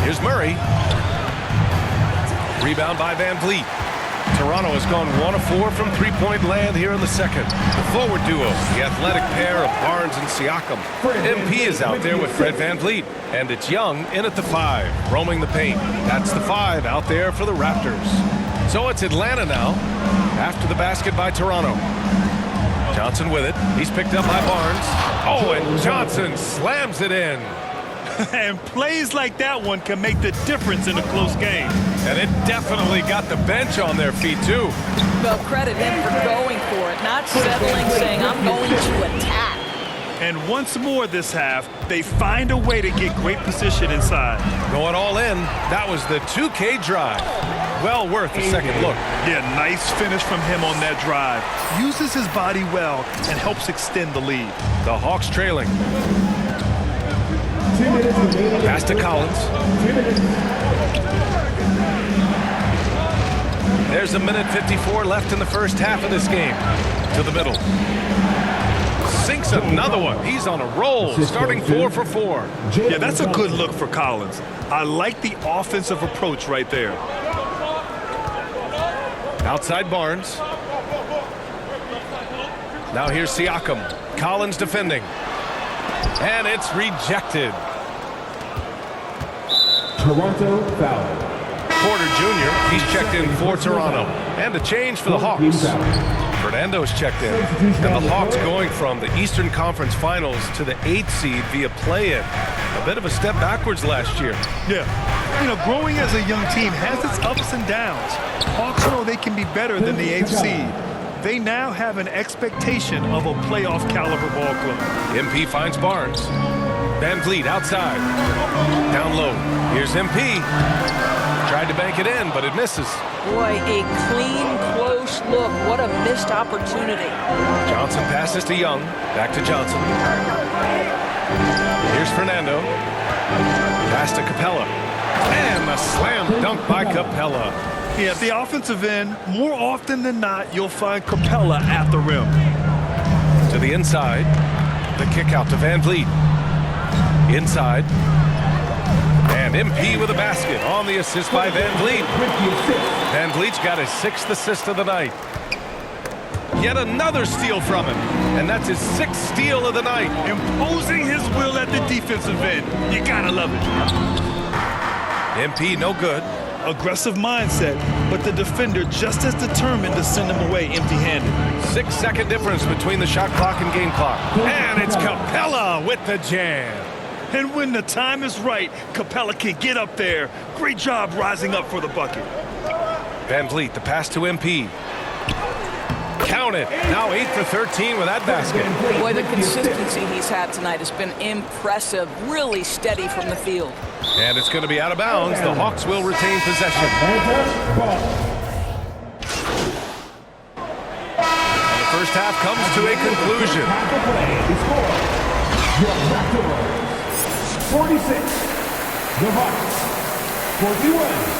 Here's Murray. Rebound by Van Vliet. Toronto has gone 1 of 4 from three-point land here in the second. The forward duo, the athletic pair of Barnes and Siakam. MP is out there with Fred Van Vliet. And it's Young in at the 5, roaming the paint. That's the 5 out there for the Raptors. So it's Atlanta now, after the basket by Toronto. Johnson with it. He's picked up by Barnes. Oh, and Johnson slams it in. And plays like that one can make the difference in a close game. And it definitely got the bench on their feet, too. Well, credit him for going for it, not settling, saying, I'm going to attack. And once more this half, they find a way to get great position inside. Going all in. That was the 2K drive. Well worth a second look. Yeah, nice finish from him on that drive. Uses his body well and helps extend the lead. The Hawks trailing. Pass to Collins. There's a minute 54 left in the first half of this game. To the middle. Sinks another one. He's on a roll, starting 4 for 4. Yeah, that's a good look for Collins. I like the offensive approach right there. Outside Barnes. Now here's Siakam. Collins defending. And it's rejected. Toronto foul. Porter Jr., he's checked in for Toronto. And a change for the Hawks. Fernando's checked in. And the Hawks going from the Eastern Conference Finals to the 8th seed via play-in. A bit of a step backwards last year. Yeah. You know, growing as a young team has its ups and downs. Hawks know they can be better than the 8th seed. They now have an expectation of a playoff caliber ball club. MP finds Barnes. Van Vliet outside. Down low. Here's MP. Tried to bank it in, but it misses. Boy, a clean, close look. What a missed opportunity. Johnson passes to Young. Back to Johnson. Here's Fernando. Pass to Capella. And a slam dunk by Capella. Yeah, at the offensive end, more often than not, you'll find Capella at the rim. To the inside. The kick out to Van Vliet. Inside. And MP with a basket on the assist by Van Vliet. Van Vliet's got his 6th assist of the night. Yet another steal from him. And that's his 6th steal of the night. Imposing his will at the defensive end. You gotta love it. MP no good. Aggressive mindset, but the defender just as determined to send him away empty-handed. 6-second difference between the shot clock and game clock. And it's Capella with the jam. And when the time is right, Capella can get up there. Great job rising up for the bucket. Van Vliet, the pass to MP. Count it. Now 8 for 13 with that basket. Boy, the consistency he's had tonight has been impressive. Really steady from the field. And it's going to be out of bounds. The Hawks will retain possession. And the first half comes to a conclusion. 46. The Hawks. 41.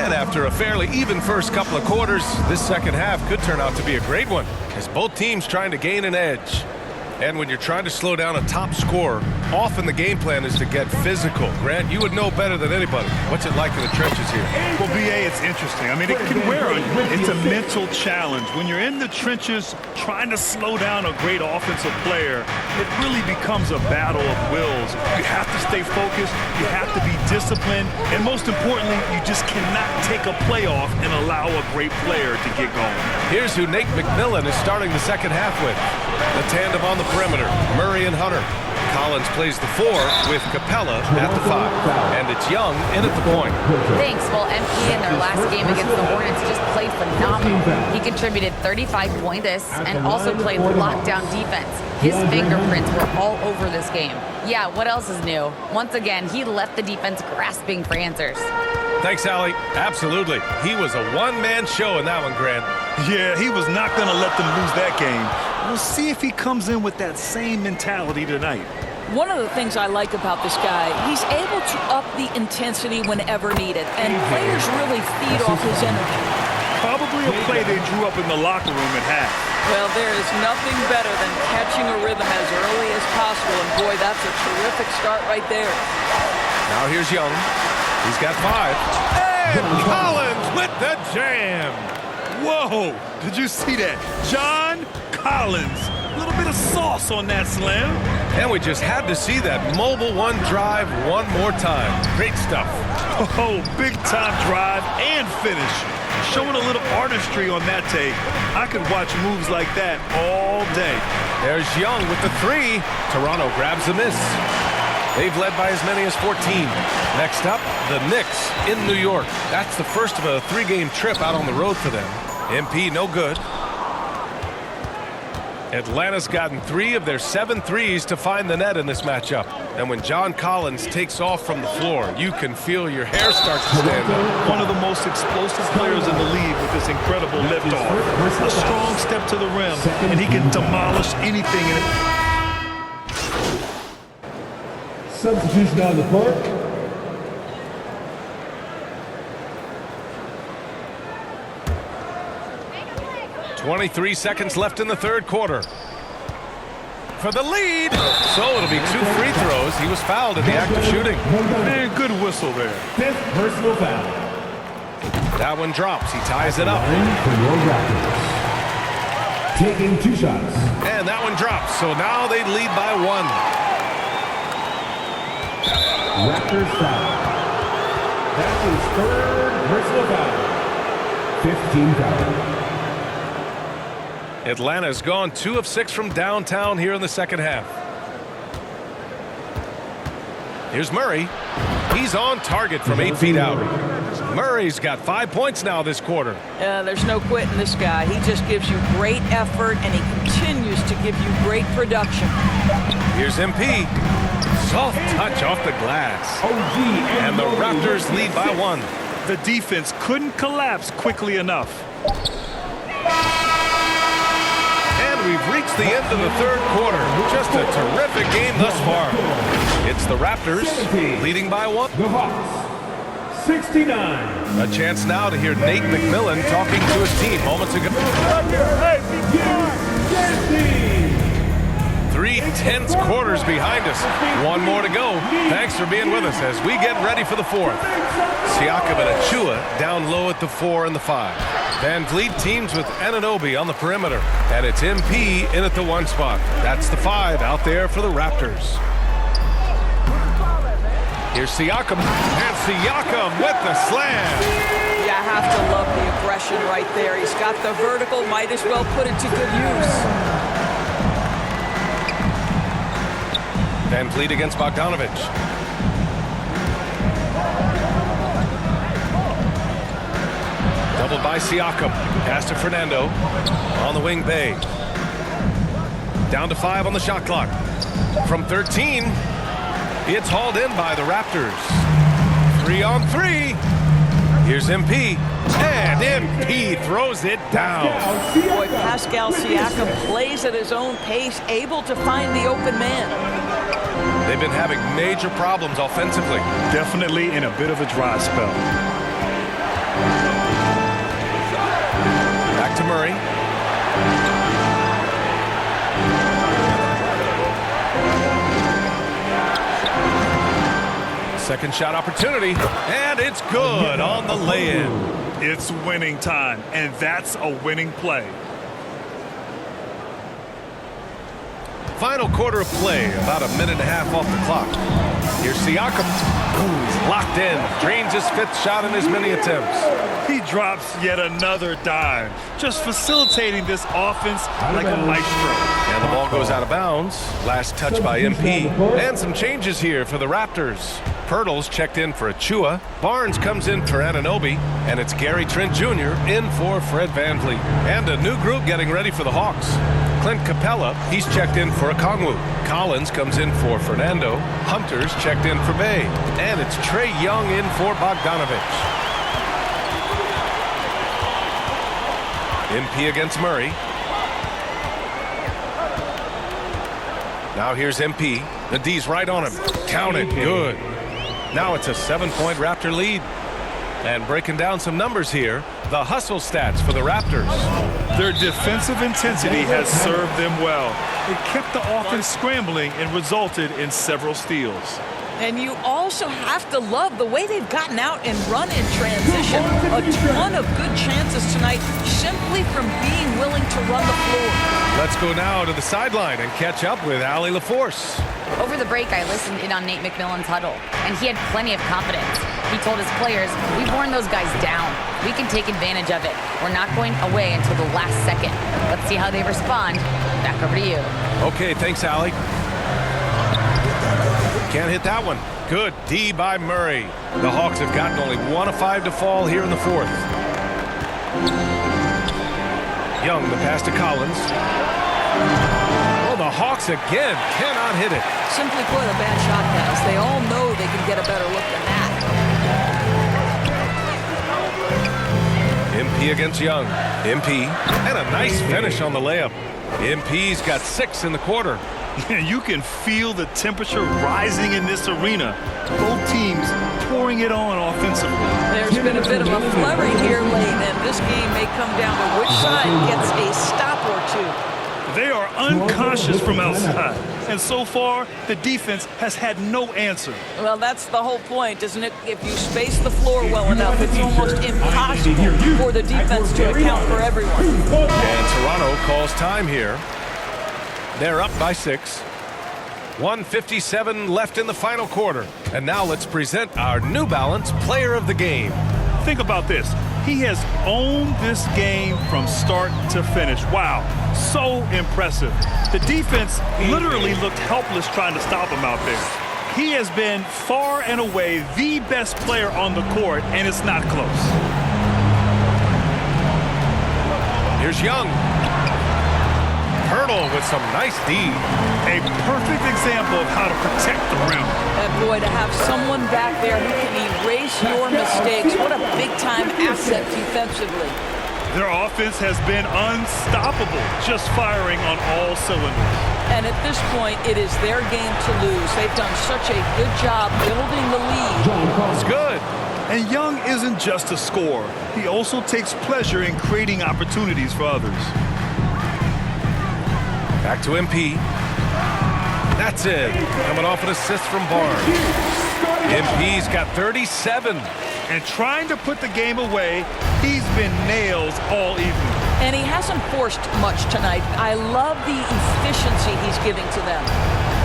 And after a fairly even first couple of quarters, this second half could turn out to be a great one, as both teams trying to gain an edge. And when you're trying to slow down a top scorer, often the game plan is to get physical. Grant, you would know better than anybody. What's it like in the trenches here? Well, BA, it's interesting. I mean, it can wear on you. It's a mental challenge. When you're in the trenches trying to slow down a great offensive player, it really becomes a battle of wills. You have to stay focused. You have to be disciplined. And most importantly, you just cannot take a play off and allow a great player to get going. Here's who Nate McMillan is starting the second half with. The tandem on the perimeter, Murray and Hunter. Collins plays the 4 with Capella at the 5. And it's Young in at the point. Thanks. Well, MP in their last game against the Hornets just played phenomenal. He contributed 35 points and also played lockdown defense. His fingerprints were all over this game. Yeah, what else is new? Once again, he left the defense grasping for answers. Thanks, Allie. Absolutely. He was a one-man show in that one, Grant. Yeah, he was not going to let them lose that game. We'll see if he comes in with that same mentality tonight. One of the things I like about this guy, he's able to up the intensity whenever needed, and players really feed off his energy. Probably a play they drew up in the locker room at half. Well, there is nothing better than catching a rhythm as early as possible, and boy, that's a terrific start right there. Now here's Young. He's got 5. And Collins with the jam. Whoa! Did you see that? John Collins. A little bit of sauce on that slam. And we just had to see that mobile one drive one more time. Great stuff. Oh, big time drive and finish. Showing a little artistry on that tape. I could watch moves like that all day. There's Young with the 3. Toronto grabs the miss. They've led by as many as 14. Next up, the Knicks in New York. That's the first of a 3-game trip out on the road for them. MP no good. Atlanta's gotten 3 of their 7 threes to find the net in this matchup. And when John Collins takes off from the floor, you can feel your hair start to stand up. One of the most explosive players in the league with this incredible liftoff. A strong step to the rim, and he can demolish anything in it. Substitution on the court. .23 seconds left in the third quarter. For the lead. So it'll be 2 free throws. He was fouled in the act of shooting. Man, good whistle there. 5th personal foul. That one drops. He ties it up. For your Raptors. Taking 2 shots. And that one drops. So now they lead by 1. Raptors foul. That's his 3rd personal foul. 15 foul. Atlanta's gone 2 of 6 from downtown here in the second half. Here's Murray. He's on target from 8 feet out. Murray's got 5 points now this quarter. There's no quitting this guy. He just gives you great effort, and he continues to give you great production. Here's MP. Soft touch off the glass. And the Raptors lead by 1. The defense couldn't collapse quickly enough. We've reached the end of the third quarter. Just a terrific game thus far. It's the Raptors leading by 1. The Hawks, 69. A chance now to hear Nate McMillan talking to his team moments ago. 3 tense quarters behind us. 1 more to go. Thanks for being with us as we get ready for the 4th. Siakam and Achua down low at the 4 and the 5. Van Vliet teams with Anunoby on the perimeter. And it's MP in at the 1 spot. That's the 5 out there for the Raptors. Here's Siakam. And Siakam with the slam. You have to love the aggression right there. He's got the vertical. Might as well put it to good use. Van Vliet against Bogdanovich. Doubled by Siakam. Pass to Fernando. On the wing, Bay. Down to 5 on the shot clock. From 13, it's hauled in by the Raptors. 3 on 3. Here's MP. And MP throws it down. Boy, Pascal Siakam plays at his own pace, able to find the open man. They've been having major problems offensively. Definitely in a bit of a dry spell. Back to Murray. Second shot opportunity, and it's good on the lay-in. It's winning time, and that's a winning play. Final quarter of play, about a minute and a half off the clock. Here's Siakam. He's locked in, drains his 5th shot in his many attempts. He drops yet another dime, just facilitating this offense like a maestro. And the ball goes out of bounds. Last touch by MP. And some changes here for the Raptors. Pirtle's checked in for Achua. Barnes comes in for Anunoby. And it's Gary Trent Jr. in for Fred VanVleet. And a new group getting ready for the Hawks. Clint Capella, he's checked in for Okongwu. Collins comes in for Fernando. Hunter's checked in for Bay. And it's Trae Young in for Bogdanovich. MP against Murray. Now here's MP. The D's right on him. Count it. Good. Now it's a 7-point Raptor lead. And breaking down some numbers here, the hustle stats for the Raptors. Their defensive intensity has served them well. It kept the offense scrambling and resulted in several steals. And you also have to love the way they've gotten out and run in transition. A ton of good chances tonight simply from being willing to run the floor. Let's go now to the sideline and catch up with Allie LaForce. Over the break, I listened in on Nate McMillan's huddle, and he had plenty of confidence. He told his players, we've worn those guys down. We can take advantage of it. We're not going away until the last second. Let's see how they respond. Back over to you. Okay, thanks, Allie. Can't hit that one. Good D by Murray. The Hawks have gotten only 1 of 5 to fall here in the fourth. Young, the pass to Collins. Oh, the Hawks again cannot hit it. Simply put, a bad shot pass. They all know they can get a better look than that. MP against Young. MP, and a nice finish on the layup. MP's got 6 in the quarter. You can feel the temperature rising in this arena. Both teams pouring it on offensively. There's been a bit of a flurry here late, and this game may come down to which side gets a stop or two. They are unconscious from outside, and so far, the defense has had no answer. Well, that's the whole point, isn't it? If you space the floor well enough, it's almost impossible for the defense to account for everyone. And Toronto calls time here. They're up by 6. 1:57 left in the final quarter. And now let's present our New Balance Player of the Game. Think about this. He has owned this game from start to finish. Wow, so impressive. The defense literally looked helpless trying to stop him out there. He has been far and away the best player on the court, and it's not close. Here's Young. Hurdle with some nice D. A perfect example of how to protect the rim. And boy, to have someone back there who can erase your mistakes, what a big-time asset defensively. Their offense has been unstoppable, just firing on all cylinders. And at this point, it is their game to lose. They've done such a good job building the lead. It's good. And Young isn't just a scorer. He also takes pleasure in creating opportunities for others. Back to MP. That's it. Coming off an assist from Barnes. MP's got 37. And trying to put the game away, he's been nails all evening. And he hasn't forced much tonight. I love the efficiency he's giving to them.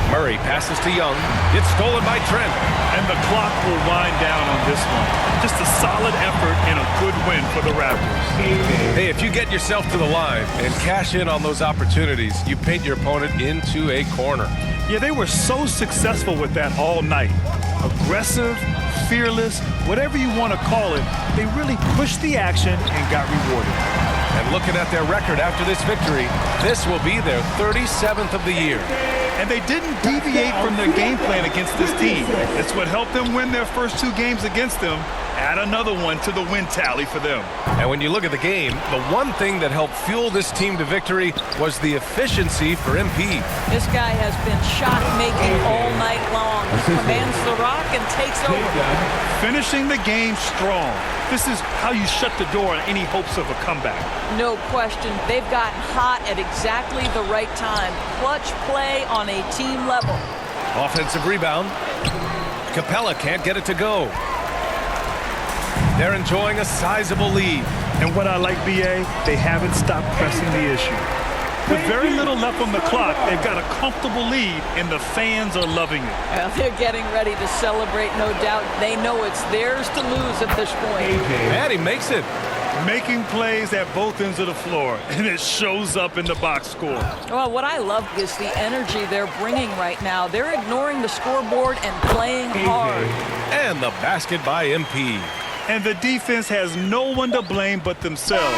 Murray passes to Young. It's stolen by Trent. And the clock will wind down on this one. Just a solid effort and a good win for the Raptors. Hey, if you get yourself to the line and cash in on those opportunities, you paint your opponent into a corner. Yeah, they were so successful with that all night. Aggressive, fearless, whatever you want to call it, they really pushed the action and got rewarded. And looking at their record after this victory, this will be their 37th of the year. And they didn't deviate from their game plan against this team. It's what helped them win their first 2 games against them. Add another one to the win tally for them. And when you look at the game, the one thing that helped fuel this team to victory was the efficiency for MP. This guy has been shot-making all night long. He commands the rock and takes over. Finishing the game strong. This is how you shut the door on any hopes of a comeback. No question. They've gotten hot at exactly the right time. Clutch play on a team level. Offensive rebound. Capella can't get it to go. They're enjoying a sizable lead. And what I like, BA, they haven't stopped pressing the issue. With very little left on the clock, they've got a comfortable lead, and the fans are loving it. Well, they're getting ready to celebrate, no doubt. They know it's theirs to lose at this point. And he makes it. Making plays at both ends of the floor, and it shows up in the box score. Well, what I love is the energy they're bringing right now. They're ignoring the scoreboard and playing hard. And the basket by MP. And the defense has no one to blame but themselves.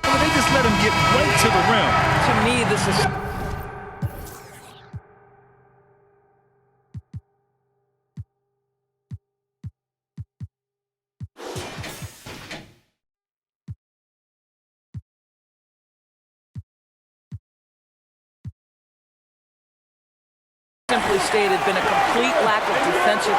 They just let him get right to the rim. To me, this is... simply stated, been a complete lack of defensive